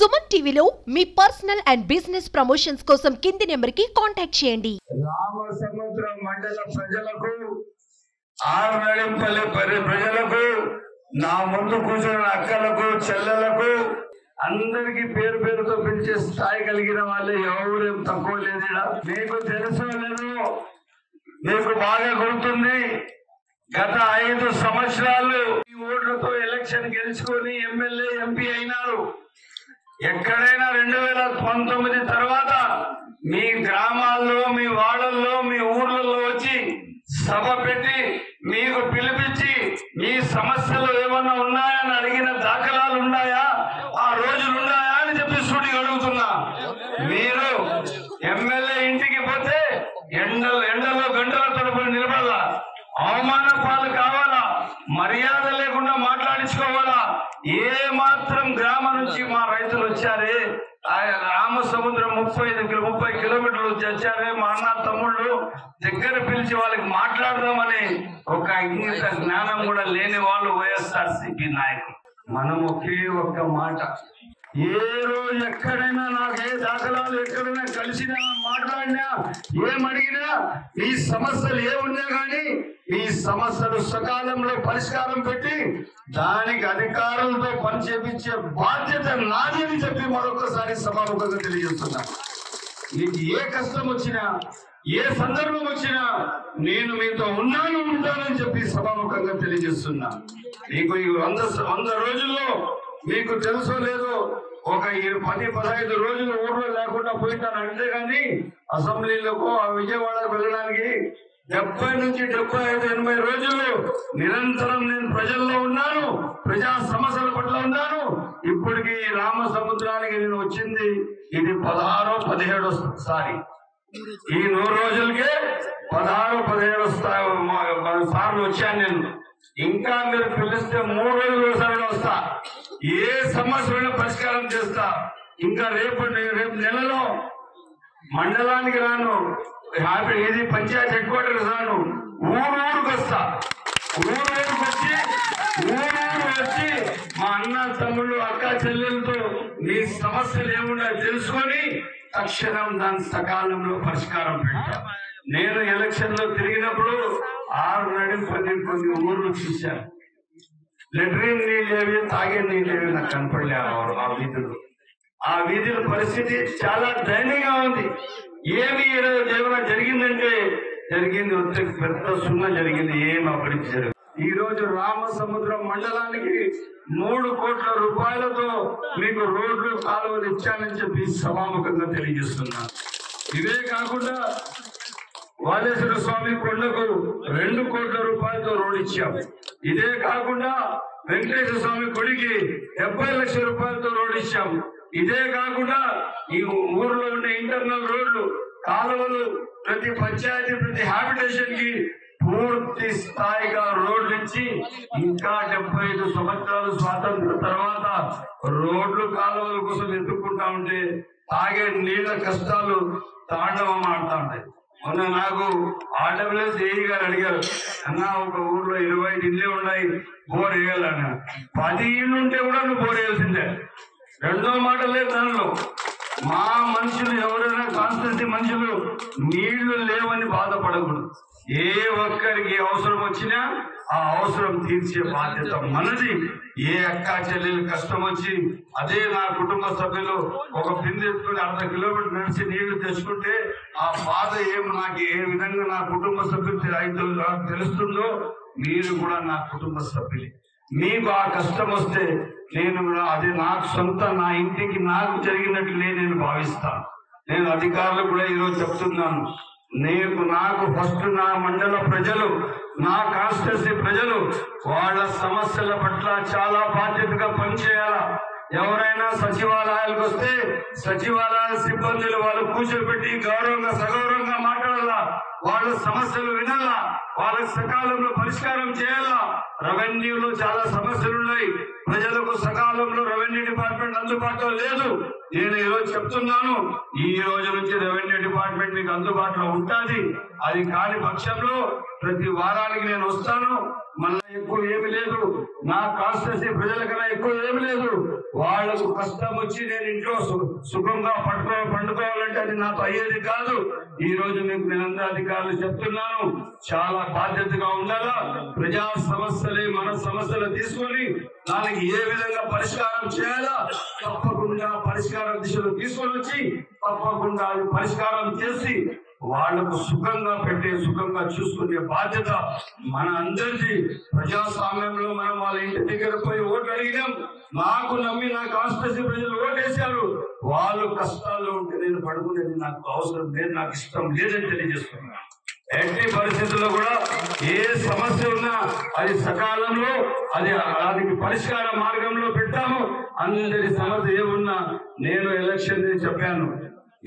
సుమన్ టీవీలో మీ personal and business promotions కోసం కింది నెంబర్కి కాంటాక్ట్ చేయండి. రామసముద్రం మండల ప్రజలకు, ఆర్నడింపల్లి ప్రజలకు, నా ముందు కూర్చున్న అక్కలకు, చెల్లెలకు అందరికి పేరు పేరుతో పిలిచే స్థాయి కలిగిన వాళ్ళు ఎవరు తక్కువ లేదు. మీకు తెలుసో లేదు, మీకు బాగా గుర్తుంది, గత 5 సంవత్సరాలు ఈ ఓట్లతో ఎలక్షన్ గెలుచుకొని ఎమ్మెల్యే ఎంపీ అయినారు. ఎక్కడైనా 2019 తర్వాత మీ గ్రామాల్లో, మీ వాడల్లో, మీ ఊర్లలో వచ్చి సభ పెట్టి మీకు పిలిపించి మీ సమస్యలు ఏమన్నా ఉన్నాయని అడిగిన దాఖలాలు ఉన్నాయా? ఆ రోజులు ఉన్నాయా అని చెప్పి సూటిగా అడుగుతున్నా. మీరు ఎమ్మెల్యే ఇంటికి పోతే ఎండలో గంటల తరపున నిలబడాలా, అవమాన పాలు కావాలా, మర్యాద లేకుండా మాట్లాడించుకోవాలా? ఏ మాత్రం గ్రామం నుంచి మా రైతులు వచ్చారే, రామసముద్రం 30 కిలోమీటర్లు వచ్చారే, మా అన్న తమ్ముళ్ళు దగ్గర పిలిచి వాళ్ళకి మాట్లాడదామని ఒక ఇంగిత జ్ఞానం కూడా లేని వాళ్ళు వైఎస్ఆర్సీపీ నాయకులు. మనం ఒకే ఒక్క మాట, ఏ రోజు ఎక్కడైనా నాకు ఏ దాఖలాలు ఎక్కడైనా కలిసినా, మాట్లాడినా, ఏమడిగినా, ఈ సమస్యలు ఏమున్నా కానీ ఈ సమస్యలు సకాలంలో పరిష్కారం పెట్టి దానికి అధికారులతో పని చేపించే బాధ్యత నాది అని చెప్పి మరొకసారి సభాముఖంగా తెలియజేస్తున్నా. మీకు ఏ కష్టం వచ్చినా, ఏ సందర్భం వచ్చినా నేను మీతో ఉంటానని చెప్పి సభాముఖంగా తెలియజేస్తున్నా. మీకు ఈ 100 రోజుల్లో మీకు తెలుసో లేదో ఒక 10-15 రోజులు ఊర్లో లేకుండా పోయింటాను. అంతేగాని అసెంబ్లీలకు, విజయవాడకు వెళ్ళడానికి 70 నుంచి 75-80 రోజులు నిరంతరం నేను ప్రజల్లో ఉన్నాను, ప్రజా సమస్యల పట్ల ఉన్నాను. ఇప్పటికి రామసముద్రానికి నేను వచ్చింది ఇది 16-17 సారి. ఈ 100 రోజులకే 16-17 సార్లు వచ్చాను నేను. ఇంకా మీరు పిలిస్తే 3 రోజులు ఒకసారి వస్తా, ఏ సమస్యలను పరిష్కారం చేస్తా. ఇంకా రేపు నెలలో మండలానికి రాను, ఇది పంచాయతీ హెడ్ క్వార్టర్స్ రాను, ఊరికి వస్తా. ఊరికి వచ్చి మా అన్న తమ్ముళ్ళు, అక్క చెల్లెలతో మీ సమస్యలు ఏమున్నాయో తెలుసుకొని తక్షణం దాని సకాలంలో పరిష్కారం పెట్టా. నేను ఎలక్షన్ లో తిరిగినప్పుడు 6 ఊర్లు చూశాను. లెట్రిన్ నీళ్ళేవి, తాగే నీళ్ళేవి నాకు కనపడలే ఆ వీధులు. ఆ వీధుల పరిస్థితి చాలా దయనీయంగా ఉంది. ఏమి ఏమైనా జరిగిందంటే జరిగింది పెద్ద సున్నా జరిగింది, ఏం అభివృద్ధి జరిగింది. ఈ రోజు రామసముద్రం మండలానికి 3 కోట్ల రూపాయలతో మీకు రోడ్లు, కాలువలు ఇచ్చానని చెప్పి సభాముఖంగా తెలియజేస్తున్నాను. ఇవే కాకుండా వాలేశ్వర స్వామి కొండకు 2 కోట్ల రూపాయలతో రోడ్ ఇచ్చాం. ఇదే కాకుండా వెంకటేశ్వర స్వామి గుడికి 70 లక్షల రూపాయలతో రోడ్ ఇచ్చాం. ఇదే కాకుండా ఈ ఊర్లో ఉండే ఇంటర్నల్ రోడ్లు, కాలువలు, ప్రతి పంచాయతీ, ప్రతి హ్యాబిటేషన్ కి పూర్తి స్థాయిగా రోడ్లు ఇచ్చి, ఇంకా 75 సంవత్సరాలు స్వాతంత్రం తర్వాత రోడ్లు, కాలువల కోసం ఎత్తుక్కుంటా ఉంటే తాగే నీళ్ళ కష్టాలు తాండవం ఆడుతూ ఉంటాయి. మొన్న నాకు ఆర్డబ్ల్యూఎస్ ఏఈ గారు అడిగారు, అన్న ఒక ఊర్లో 25 ఇళ్ళే ఉన్నాయి, బోర్ వేయాలన్న. 10 ఇళ్ళు ఉంటే కూడా నువ్వు బోర్ వేయాల్సిందే. రెండో మాట లేదు దానిలో. మా మనుషులు ఎవరైనా కాన్స్టిట్యూన్సీ మనుషులు నీళ్లు లేవని బాధపడకూడదు. ఏ ఒక్కరికి అవసరం వచ్చినా ఆ అవసరం తీర్చే బాధ్యత మనది. ఏ అక్క చెల్లెలు కష్టం వచ్చి అదే నా కుటుంబ సభ్యులు ఒక బిందె ఎత్తుకుని 1/2 కిలోమీటర్ నడిచి నీళ్లు తెచ్చుకుంటే ఆ బాధ నాకు ఏ విధంగా నా కుటుంబ సభ్యులు తెలుస్తుందో మీరు కూడా నా కుటుంబ సభ్యులు. మీకు ఆ కష్టం వస్తే నేను కూడా అది నాకు సొంత, నా ఇంటికి నాకు జరిగినట్లు నేను భావిస్తాను. నేను అధికారులు కూడా ఈరోజు చెప్తున్నాను, నాకు ఫస్ట్ నా మండల ప్రజలు, నా కాన్స్టిట్యూన్సీ ప్రజలు వాళ్ళ సమస్యల పట్ల చాలా బాధ్యతగా పనిచేయాలా. ఎవరైనా సచివాలయాలకు వస్తే సచివాలయాల సిబ్బందులు వాళ్ళు కూర్చోబెట్టి గౌరవంగా, సగౌరవంగా మాట్లాడాలా, వాళ్ళ సమస్యలు వినాలా, వాళ్ళకి సకాలంలో పరిష్కారం చేయాలా. రెవెన్యూలో చాలా సమస్యలు ఉన్నాయి, ప్రజలకు సకాలంలో రెవెన్యూ డిపార్ట్మెంట్ అందుబాటులో లేదు. నేను ఈరోజు చెప్తున్నాను, ఈ రోజు నుంచి రెవెన్యూ డిపార్ట్మెంట్ మీకు అందుబాటులో ఉంటుంది. అది కాని పక్షంలో ప్రతి వారానికి నేను వస్తాను, మళ్ళా ఎక్కువ ఏమి లేదు, నా కాన్స్టిట్యూన్సీ ప్రజల కన్నా ఎక్కువ ఏమి లేదు. వాళ్లకు కష్టం వచ్చి నేను ఇంట్లో సుఖంగా పండుకోవాలంటే అది నాతో అయ్యేది కాదు. ఈ రోజు మీకు నేను అధికారులు చెప్తున్నాను, చాలా బాధ్యతగా ఉండాలా. ప్రజా సమస్యలే మన సమస్యలు తీసుకొని దానికి ఏ విధంగా పరిష్కారం చేయాలా, తప్పకుండా పరిష్కారం దిశలో తీసుకొని వచ్చి తప్పకుండా అది పరిష్కారం చేసి వాళ్లకు సుఖంగా సుఖంగా చూసుకునే బాధ్యత మన అందరిది. ప్రజాస్వామ్యంలో మనం వాళ్ళ ఇంటి దగ్గర పోయి ఓట్లు అడిగినాం, నాకు నమ్మి నా కాన్స్టిట్యూన్సీ ప్రజలు ఓటేశారు. వాళ్ళు కష్టాల్లో ఉంటే నేను పడుకునేది నాకు అవసరం లేదు, నాకు ఇష్టం లేదని తెలియజేస్తున్నాను. ఎట్టి పరిస్థితుల్లో కూడా ఏ సమస్య ఉన్నా అది సకాలంలో దానికి పరిష్కార మార్గంలో పెట్టాము. అందరి సమస్య ఏమున్నా నేను ఎలక్షన్ చెప్పాను,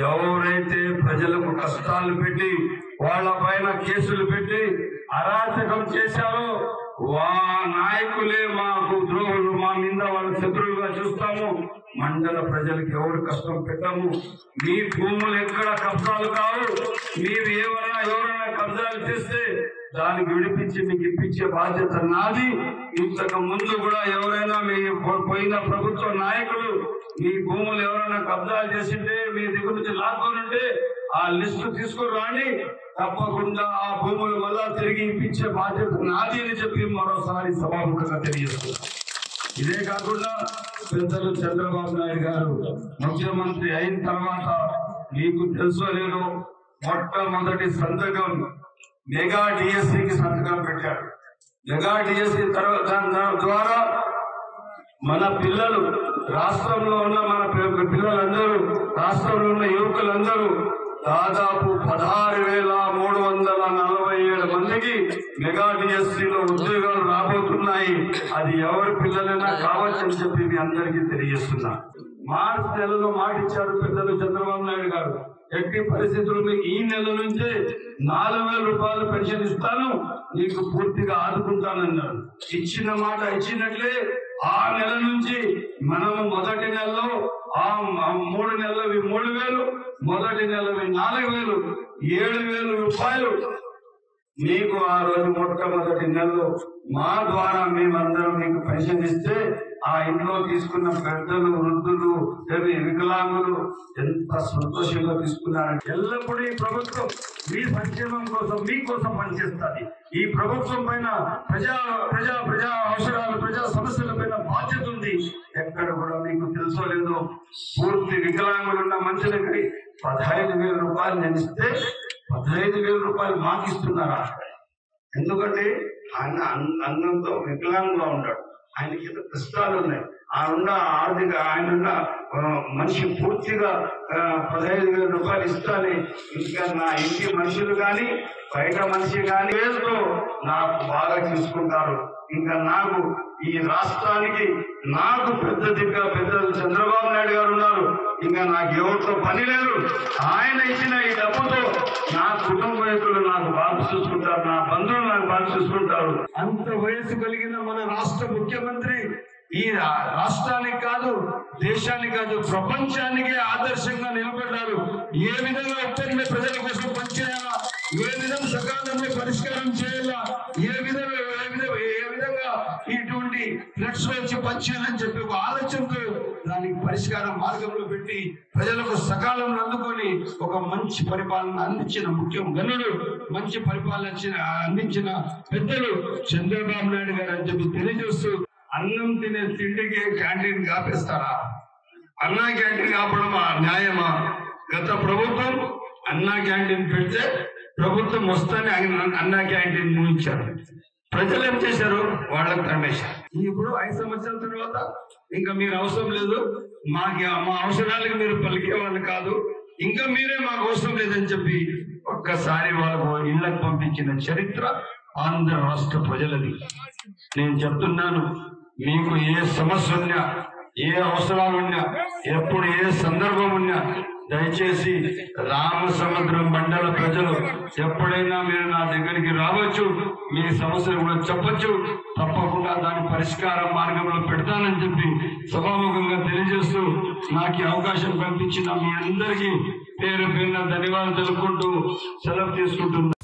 ఎవరైతే ప్రజలకు కష్టాలు పెట్టి వాళ్ళ పైన కేసులు పెట్టి అరాచకం చేశారో నాయకులే మాకు ద్రోహులు, మా మీద వాళ్ళ శత్రువులుగా చూస్తాము. మండల ప్రజలకు ఎవరు కష్టం పెట్టాము. మీ భూములు ఎక్కడ కబ్జాలు కావు. మీరు ఎవరైనా కబ్జాలు చేస్తే దానికి విడిపించి మీకు ఇప్పించే బాధ్యత నాది. ఇంతకు ముందు కూడా ఎవరైనా మీ పోయిన ప్రభుత్వ నాయకులు మీ భూములు ఎవరైనా కబ్జాలు చేసింటే మీ దగ్గర నుంచి లాక్కోనుంటే ఆ లిస్టు తీసుకొని రాండి, తప్పకుండా ఆ భూములు మళ్ళా తిరిగి ఇప్పించే బాధ్యత నాది అని చెప్పి మరోసారి సభాముఖంగా తెలియజేస్తున్నారు. ఇదే కాకుండా పెద్దలు చంద్రబాబు నాయుడు గారు ముఖ్యమంత్రి అయిన తర్వాత మీకు తెలుసో లేదో మొట్టమొదటి సంతకం మెగా డిఎస్సికి సంతకం పెట్టారు. మెగా డిఎస్సి ద్వారా మన పిల్లలు రాష్ట్రంలో ఉన్న మన పిల్లలందరూ రాష్ట్రంలో ఉన్న యువకులందరూ దాదాపు 16,347 మందికి మెగా డిఎస్సిలో ఉద్యోగాలు రాబోతున్నాయి. అది ఎవరి పిల్లలైనా కావచ్చని చెప్పి మీ అందరికీ తెలియజేస్తున్నా. మార్చి నెలలో మాట ఇచ్చారు పెద్దలు చంద్రబాబు నాయుడు గారు, ఎట్టి పరిస్థితుల్లో మీకు ఈ నెల నుంచే 4,000 రూపాయలు పెన్షన్ ఇస్తాను, నీకు పూర్తిగా ఆదుకుంటానన్నారు. ఇచ్చిన మాట ఇచ్చినట్లే ఆ నెల నుంచి మనము మొదటి నెలలో 3 నెలలవి 3,000, మొదటి నెలవి 4,000, 7,000 రూపాయలు మీకు ఆ రోజు మొట్టమొదటి నెలలో మా ద్వారా మేమందరం మీకు పెన్షన్ ఇస్తే ఆ ఇంట్లో తీసుకున్న పెద్దలు, వృద్ధులు, వికలాంగులు ఎంత సంతోషంగా తీసుకున్నారంటే ఎల్లప్పుడూ ఈ ప్రభుత్వం మీ సంక్షేమం కోసం మీకోసం పనిచేస్తుంది. ఈ ప్రభుత్వం పైన ప్రజా అవసరాలు ప్రజా సమస్యల పైన బాధ్యత ఉంది. ఎక్కడ కూడా మీకు తెలుసో లేదో పూర్తి వికలాంగులున్న మనుషులకి 15,000 రూపాయలు నేను ఇస్తే 15,000 రూపాయలు మాకు ఇస్తున్నారా? ఎందుకంటే ఆయన అందంతో వికలాంగుగా ఉంటాడు, ఆయనకి ఎంత కష్టాలు ఉన్నాయి. ఆయన మనిషి పూర్తిగా 15,000 రూపాయలు ఇస్తానే ఇంకా నా ఇంటి మనుషులు కానీ బయట మనిషి కానీ వేరుతో నాకు బాగా చూసుకుంటారు. ఇంకా నాకు ఈ రాష్ట్రానికి నాకు పెద్ద పెద్దలు చంద్రబాబు నాయుడు గారు ఉన్నారు. ఇంకా నాకు ఎవరితో పని లేదు. ఆయన ఇచ్చిన ఈ డబ్బుతో నా కుటుంబీకులు నాకు బాగా చూసుకుంటారు, నా బంధువులు నాకు బాగా చూసుకుంటారు. అంత వయసు కలిగిన మన రాష్ట్ర ముఖ్యమంత్రి ఈ రాష్ట్రానికి కాదు, దేశానికి కాదు, ప్రపంచానికే ఆదర్శంగా నిలబడ్డారు. ఏ విధంగా ఉత్తరమే ప్రజల కోసం పనిచేయాలా, ఏ విధంగా సకాలంలో పరిష్కారం చేయాలా, ఏ విధంగా ఇటువంటి ఫ్లడ్స్ వచ్చి పనిచేయాలని చెప్పి ఒక ఆలోచనతో దానికి పరిష్కార మార్గంలో పెట్టి ప్రజలకు సకాలంలో అందుకొని ఒక మంచి పరిపాలన అందించిన గనుడు, మంచి పరిపాలన అందించిన పెద్దలు చంద్రబాబు నాయుడు గారు అని చెప్పి తెలియజేస్తూ, అన్నం తినే తిండికి క్యాంటీన్ కాపేస్తారా? అన్నా క్యాంటీన్ కాపడం న్యాయమా? గత ప్రభుత్వం అన్నా క్యాంటీన్ పెడితే ప్రభుత్వం వస్తానే అన్నా క్యాంటీన్ ముగించారు. ప్రజలు ఏం చేశారు? వాళ్ళకి తరిమేశారు. ఇప్పుడు 5 సంవత్సరాల తర్వాత ఇంకా మీరు అవసరం లేదు, మా అవసరాలకు మీరు పలికే వాళ్ళు కాదు, ఇంకా మీరే మాకు అవసరం లేదని చెప్పి ఒక్కసారి వాళ్ళకు ఇళ్లకు పంపించిన చరిత్ర ఆంధ్ర రాష్ట్ర ప్రజలది. నేను చెప్తున్నాను, మీకు ఏ సమస్య ఉన్నా, ఏ అవసరాలు ఉన్నా, ఎప్పుడు ఏ సందర్భం ఉన్నా దయచేసి రామసముద్రం మండల ప్రజలు ఎప్పుడైనా మీరు నా దగ్గరికి రావచ్చు, మీ సమస్యలు కూడా చెప్పచ్చు, తప్పకుండా దాని పరిష్కార మార్గంలో పెడతానని చెప్పి సభాముఖంగా తెలియజేస్తూ నాకు అవకాశం కల్పించిన మీ అందరికీ పేరు పేరున ధన్యవాదాలు తెలుపుకుంటూ సెలవు తీసుకుంటున్నాను.